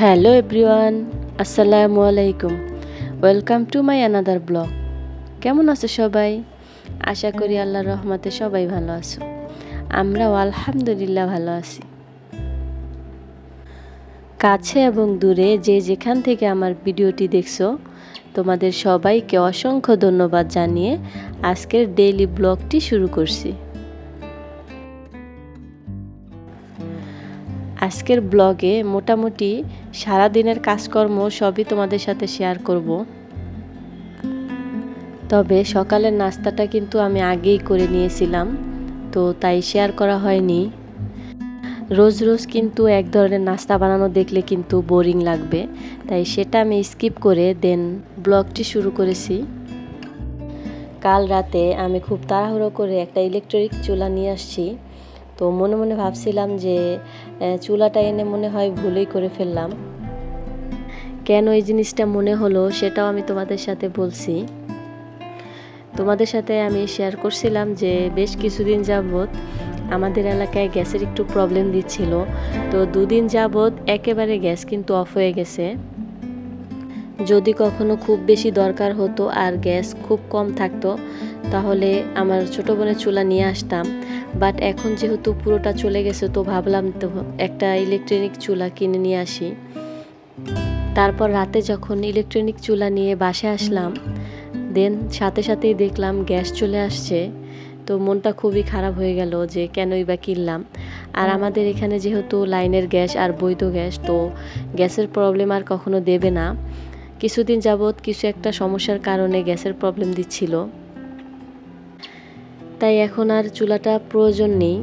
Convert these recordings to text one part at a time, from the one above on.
Hello everyone, আসসালামু আলাইকুম। Welcome to my another blog. কেমন আছো সবাই? আশা করি আল্লাহর রহমতে সবাই ভালো আছো। আমরাও আলহামদুলিল্লাহ ভালো আছি। কাছে এবং দূরে যে যেখান থেকে আমার ভিডিওটি দেখছো, তোমাদের সবাইকে অসংখ্য ধন্যবাদ জানিয়ে আজকের ডেইলি ব্লগটি শুরু করছি। আজকের ব্লগে মোটামুটি সারাদিনের কাজকর্ম সবই তোমাদের সাথে শেয়ার করব। তবে সকালের নাস্তাটা কিন্তু আমি আগেই করে নিয়েছিলাম, তো তাই শেয়ার করা হয়নি। রোজ রোজ কিন্তু এক ধরনের নাস্তা বানানো দেখলে কিন্তু বোরিং লাগবে, তাই সেটা আমি স্কিপ করে দেন ব্লগটি শুরু করেছি। কাল রাতে আমি খুব তাড়াহুড়ো করে একটা ইলেকট্রিক চুলা নিয়ে আসছি। তো মনে মনে ভাবছিলাম যে চুলাটা এনে মনে হয় ভুলই করে ফেললাম। কেন এই জিনিসটা মনে হলো সেটাও আমি তোমাদের সাথে বলছি। তোমাদের সাথে আমি শেয়ার করছিলাম যে বেশ কিছুদিন যাবৎ আমাদের এলাকায় গ্যাসের একটু প্রবলেম দিচ্ছিল। তো দুদিন যাবৎ একেবারে গ্যাস কিন্তু অফ হয়ে গেছে। যদি কখনো খুব বেশি দরকার হতো আর গ্যাস খুব কম থাকতো, তাহলে আমার ছোট বোনের চুলা নিয়ে আসতাম। বাট এখন যেহেতু পুরোটা চলে গেছে, তো ভাবলাম তো একটা ইলেকট্রনিক চুলা কিনে নিয়ে আসি। তারপর রাতে যখন ইলেকট্রনিক চুলা নিয়ে বাসায় আসলাম, দেন সাথে সাথেই দেখলাম গ্যাস চলে আসছে। তো মনটা খুবই খারাপ হয়ে গেল যে কেনই বা কিনলাম। আর আমাদের এখানে যেহেতু লাইনের গ্যাস আর বৈধ গ্যাস, তো গ্যাসের প্রবলেম আর কখনো দেবে না। কিছুদিন যাবৎ কিছু একটা সমস্যার কারণে গ্যাসের প্রবলেম দিচ্ছিল, তাই এখন আর চুলাটা প্রয়োজন নেই।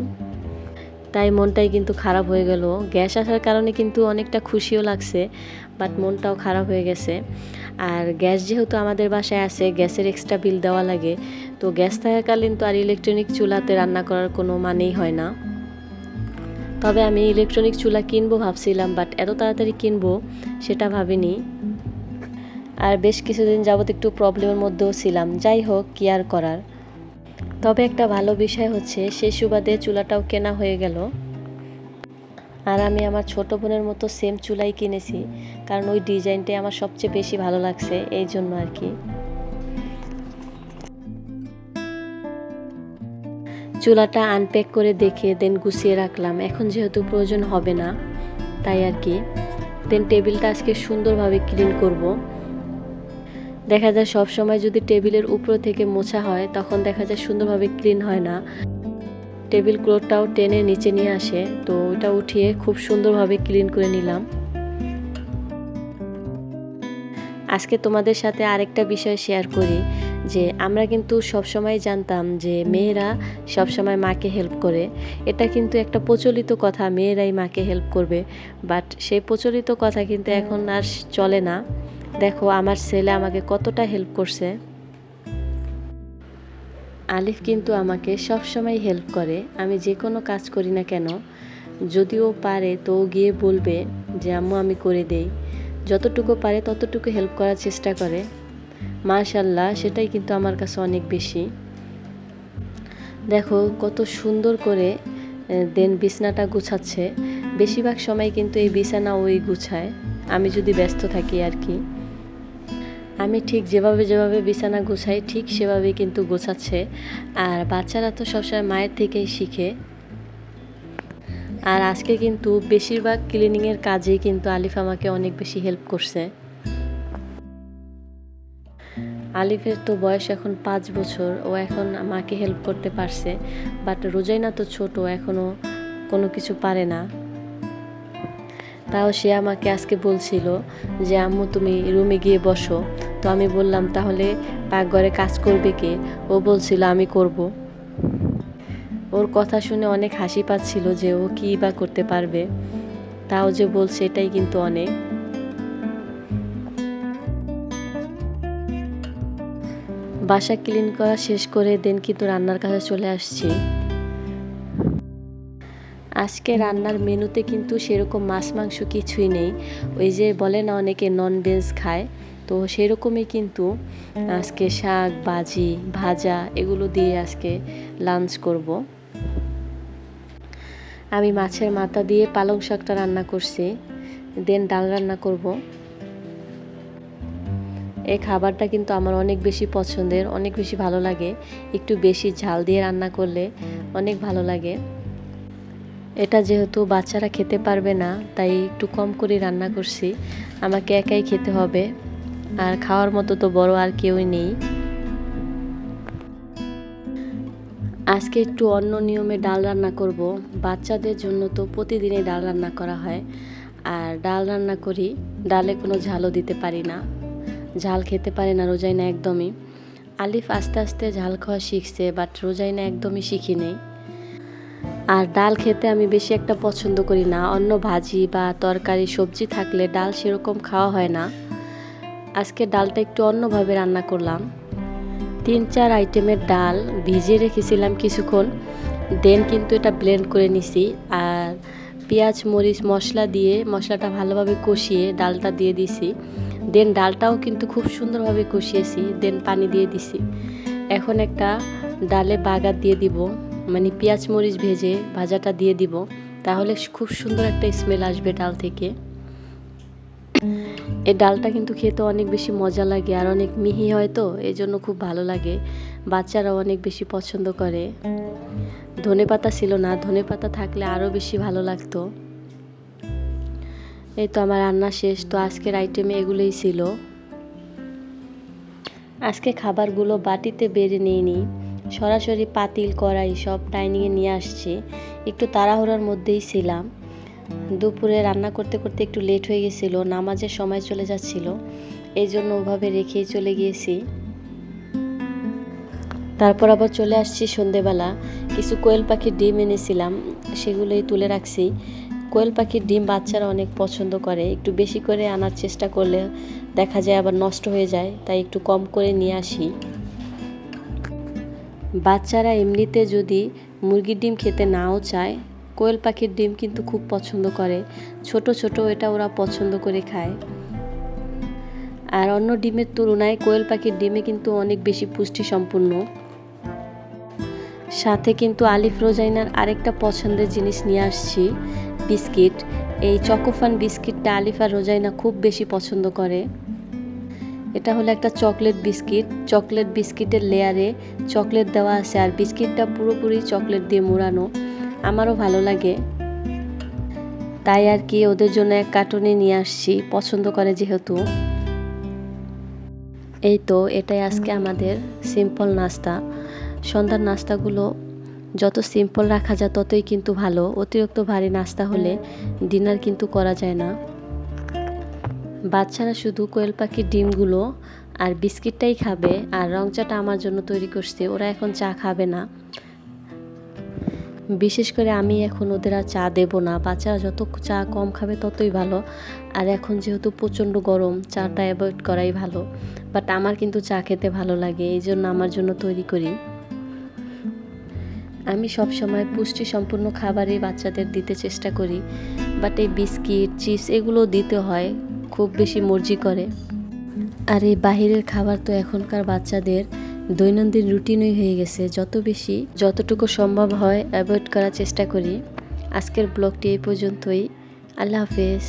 তাই মনটাই কিন্তু খারাপ হয়ে গেল। গ্যাস আসার কারণে কিন্তু অনেকটা খুশিও লাগছে, বাট মনটাও খারাপ হয়ে গেছে। আর গ্যাস যেহেতু আমাদের বাসায় আছে, গ্যাসের এক্সট্রা বিল দেওয়া লাগে। তো গ্যাস থাকাকালীন তো আর ইলেকট্রনিক চুলাতে রান্না করার কোনো মানেই হয় না। তবে আমি ইলেকট্রনিক চুলা কিনবো ভাবছিলাম, বাট এত তাড়াতাড়ি কিনবো সেটা ভাবিনি। আর বেশ কিছুদিন যাবত একটু প্রবলেমের মধ্যেও ছিলাম। যাই হোক, কি আর করার। তবে একটা ভালো বিষয় হচ্ছে সেই সুবাদে চুলাটাও কেনা হয়ে গেল। আর আমি আমার ছোট বোনের মতো সেম চুলাই কিনেছি, কারণ ওই ডিজাইনটাই আমার সবচেয়ে বেশি ভালো লাগছে, এই জন্য আর কি। চুলাটা আনপ্যাক করে দেখে দেন গুছিয়ে রাখলাম। এখন যেহেতু প্রয়োজন হবে না, তাই আর কি। দেন টেবিলটা আজকে সুন্দরভাবে ক্লিন করব। দেখা যায় সব সময় যদি টেবিলের উপর থেকে মোছা হয়, তখন দেখা যায় সুন্দরভাবে ক্লিন হয় না। টেবিল ক্লথটাও টেনে নিচে নিয়ে আসে, তো ওটা উঠিয়ে খুব সুন্দরভাবে ক্লিন করে নিলাম। আজকে তোমাদের সাথে আরেকটা বিষয় শেয়ার করি যে আমরা কিন্তু সবসময় জানতাম যে মেয়েরা সবসময় মাকে হেল্প করে। এটা কিন্তু একটা প্রচলিত কথা, মেয়েরাই মাকে হেল্প করবে। বাট সেই প্রচলিত কথা কিন্তু এখন আর চলে না। দেখো আমার ছেলে আমাকে কতটা হেল্প করছে। আলিফ কিন্তু আমাকে সব সময় হেল্প করে। আমি যে কোনো কাজ করি না কেন, যদিও পারে তো গিয়ে বলবে যে আম্মু আমি করে দেই। যতটুকু পারে ততটুকু হেল্প করার চেষ্টা করে। মাশাআল্লাহ, সেটাই কিন্তু আমার কাছে অনেক বেশি। দেখো কত সুন্দর করে দেন বিছানাটা গুছাচ্ছে। বেশিরভাগ সময় কিন্তু এই বিছানা ওই গুছায়, আমি যদি ব্যস্ত থাকি আর কি। আমি ঠিক যেভাবে বিছানা গুছাই ঠিক সেভাবেই কিন্তু গোছাচ্ছে। আর বাচ্চারা তো সবসময় মায়ের থেকেই শিখে। আর আজকে কিন্তু বেশিরভাগ ক্লিনিংয়ের কাজেই কিন্তু আলিফ আমাকে অনেক বেশি হেল্প করছে। আলিফের তো বয়স এখন 5 বছর, ও এখন মাকে হেল্প করতে পারছে। বাট রোজাইনা তো ছোট, এখনও কোনো কিছু পারে না। তাও সে আমাকে আজকে বলছিল যে আম্মু তুমি রুমে গিয়ে বসো। তো আমি বললাম তাহলে পাকঘরে কাজ করবে কে? ও বলছিল আমি করব। ওর কথা শুনে অনেক হাসি পাচ্ছিল যে ও কী বা করতে পারবে, তাও যে বলছে এটাই কিন্তু অনেক। বাসা ক্লিন করা শেষ করে দেন কিন্তু রান্নার কাছে চলে আসছি। আজকে রান্নার মেনুতে কিন্তু সেরকম মাছ মাংস কিছুই নেই। ওই যে বলে না অনেকে ননভেজ খায়, তো সেরকমই কিন্তু আজকে শাক ভাজি ভাজা এগুলো দিয়ে আজকে লাঞ্চ করব। আমি মাছের মাথা দিয়ে পালং শাকটা রান্না করছি। দেন ডাল রান্না করব। এই খাবারটা কিন্তু আমার অনেক বেশি পছন্দের, অনেক বেশি ভালো লাগে। একটু বেশি ঝাল দিয়ে রান্না করলে অনেক ভালো লাগে। এটা যেহেতু বাচ্চারা খেতে পারবে না, তাই একটু কম করে রান্না করছি। আমাকে একাই খেতে হবে, আর খাওয়ার মতো তো বড় আর কেউই নেই। আজকে একটু অন্য নিয়মে ডাল রান্না করব। বাচ্চাদের জন্য তো প্রতিদিনই ডাল রান্না করা হয়, আর ডাল রান্না করি, ডালে কোনো ঝালও দিতে পারি না। ঝাল খেতে পারে না রোজাইনা একদমই। আলিফ আস্তে আস্তে ঝাল খাওয়া শিখছে, বাট রোজাইনা একদমই শিখি নেই। আর ডাল খেতে আমি বেশি একটা পছন্দ করি না। অন্য ভাজি বা তরকারি সবজি থাকলে ডাল সেরকম খাওয়া হয় না। আজকে ডালটা একটু অন্যভাবে রান্না করলাম। 3-4 আইটেমের ডাল ভিজিয়ে রেখেছিলাম কিছুক্ষণ, দেন কিন্তু এটা ব্লেন্ড করে নিছি। আর পেঁয়াজ মরিচ মশলা দিয়ে মশলাটা ভালোভাবে কষিয়ে ডালটা দিয়ে দিছি। দেন ডালটাও কিন্তু খুব সুন্দরভাবে কষিয়েছি, দেন পানি দিয়ে দিছি। এখন একটা ডালে বাগার দিয়ে দিব, মানে পেঁয়াজ মরিচ ভেজে ভাজাটা দিয়ে দিব, তাহলে খুব সুন্দর একটা স্মেল আসবে ডাল থেকে। এই ডালটা কিন্তু খেতে অনেক বেশি মজা লাগে, আর অনেক মিহি হয়, তো এই জন্য খুব ভালো লাগে। বাচ্চারাও অনেক বেশি পছন্দ করে। ধনেপাতা ছিল না, ধনেপাতা থাকলে আরও বেশি ভালো লাগতো। এই তো আমার রান্না শেষ। তো আজকের আইটেমে এগুলোই ছিল। আজকে খাবারগুলো বাটিতে বেড়ে নিইনি, সরাসরি পাতিল কড়াই সব ডাইনিংয়ে নিয়ে আসছি। একটু তাড়াহুড়োর মধ্যেই ছিলাম। দুপুরে রান্না করতে করতে একটু লেট হয়ে গেছিল, নামাজের সময় চলে যাচ্ছিল, এই জন্য ওভাবে রেখেই চলে গিয়েছি। তারপর আবার চলে আসছি সন্ধেবেলা। কিছু কোয়েল পাখির ডিম এনেছিলাম, সেগুলোই তুলে রাখছি। কোয়েল পাখির ডিম বাচ্চারা অনেক পছন্দ করে। একটু বেশি করে আনার চেষ্টা করলে দেখা যায় আবার নষ্ট হয়ে যায়, তাই একটু কম করে নিয়ে আসি। বাচ্চারা এমনিতে যদি মুরগির ডিম খেতে নাও চায়, কোয়েল পাখির ডিম কিন্তু খুব পছন্দ করে। ছোট ছোট এটা ওরা পছন্দ করে খায়। আর অন্য ডিমের তুলনায় কোয়েল পাখির ডিমে কিন্তু অনেক বেশি পুষ্টি সম্পূর্ণ। সাথে কিন্তু আলিফ রোজাইনার আরেকটা পছন্দের জিনিস নিয়ে আসছি, বিস্কিট। এই চকোফান বিস্কিটটা আলিফ আর রোজাইনা খুব বেশি পছন্দ করে। এটা হলো একটা চকলেট বিস্কিট। চকলেট বিস্কিটের লেয়ারে চকলেট দেওয়া আছে, আর বিস্কিটটা পুরোপুরি চকলেট দিয়ে মোড়ানো। আমারও ভালো লাগে, তাই আর কি ওদের জন্য এক কার্টুনে নিয়ে আসছি, পছন্দ করে যেহেতু। এই তো এটাই আজকে আমাদের সিম্পল নাস্তা। সন্ধ্যার নাস্তাগুলো যত সিম্পল রাখা যায় ততই কিন্তু ভালো। অতিরিক্ত ভারী নাস্তা হলে ডিনার কিন্তু করা যায় না। বাচ্চারা শুধু কোয়েল পাখির ডিমগুলো আর বিস্কিটটাই খাবে, আর রং চাটা আমার জন্য তৈরি করছে। ওরা এখন চা খাবে না, বিশেষ করে আমি এখন ওদের আর চা দেব না। বাচ্চারা যত চা কম খাবে ততই ভালো। আর এখন যেহেতু প্রচণ্ড গরম, চাটা অ্যাভয়েড করাই ভালো। বাট আমার কিন্তু চা খেতে ভালো লাগে, এই জন্য আমার জন্য তৈরি করি। আমি সব সময় পুষ্টি সম্পূর্ণ খাবারই বাচ্চাদের দিতে চেষ্টা করি, বাট এই বিস্কিট চিপস এগুলো দিতে হয়, খুব বেশি মর্জি করে। আর এই বাহিরের খাবার তো এখনকার বাচ্চাদের দৈনন্দিন রুটিনই হয়ে গেছে। যতটুকু সম্ভব হয় অ্যাভয়েড করার চেষ্টা করি। আজকের ব্লগটি এই পর্যন্তই। আল্লাহ হাফেজ।